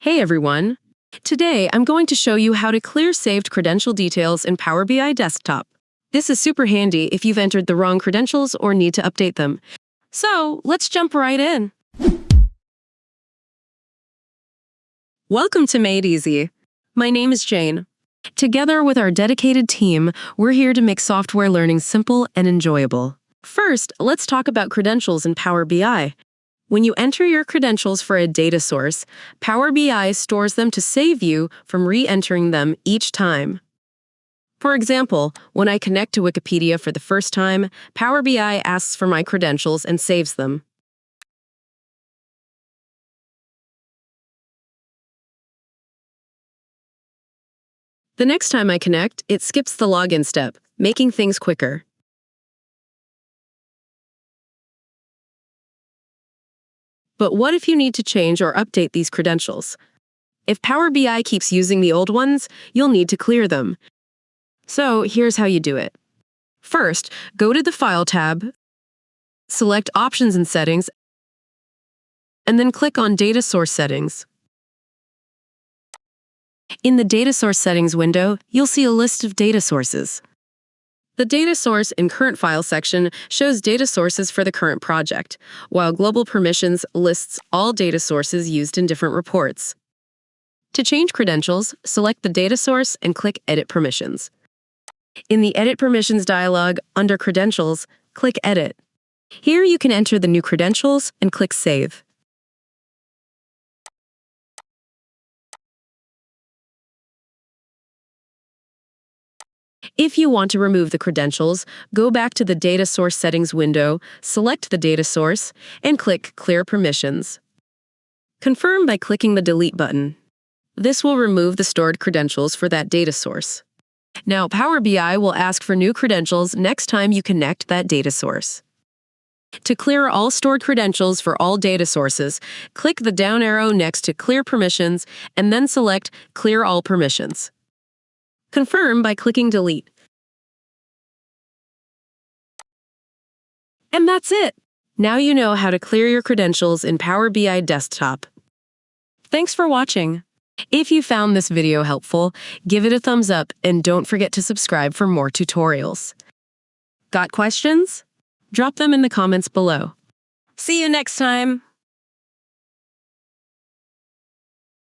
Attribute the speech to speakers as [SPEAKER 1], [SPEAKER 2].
[SPEAKER 1] Hey everyone! Today I'm going to show you how to clear saved credential details in Power BI Desktop. This is super handy if you've entered the wrong credentials or need to update them. So let's jump right in. Welcome to MadeEasy. My name is Jane. Together with our dedicated team, we're here to make software learning simple and enjoyable. First, let's talk about credentials in Power BI. When you enter your credentials for a data source, Power BI stores them to save you from re-entering them each time. For example, when I connect to Wikipedia for the first time, Power BI asks for my credentials and saves them. The next time I connect, it skips the login step, making things quicker. But what if you need to change or update these credentials? If Power BI keeps using the old ones, you'll need to clear them. So here's how you do it. First, go to the File tab, select Options and Settings, and then click on Data Source Settings. In the Data Source Settings window, you'll see a list of data sources. The Data Source in Current File section shows data sources for the current project, while Global Permissions lists all data sources used in different reports. To change credentials, select the data source and click Edit Permissions. In the Edit Permissions dialog, under Credentials, click Edit. Here you can enter the new credentials and click Save. If you want to remove the credentials, go back to the Data Source Settings window, select the data source, and click Clear Permissions. Confirm by clicking the Delete button. This will remove the stored credentials for that data source. Now, Power BI will ask for new credentials next time you connect that data source. To clear all stored credentials for all data sources, click the down arrow next to Clear Permissions and then select Clear All Permissions. Confirm by clicking Delete. And that's it! Now you know how to clear your credentials in Power BI Desktop. Thanks for watching. If you found this video helpful, give it a thumbs up and don't forget to subscribe for more tutorials. Got questions? Drop them in the comments below. See you next time!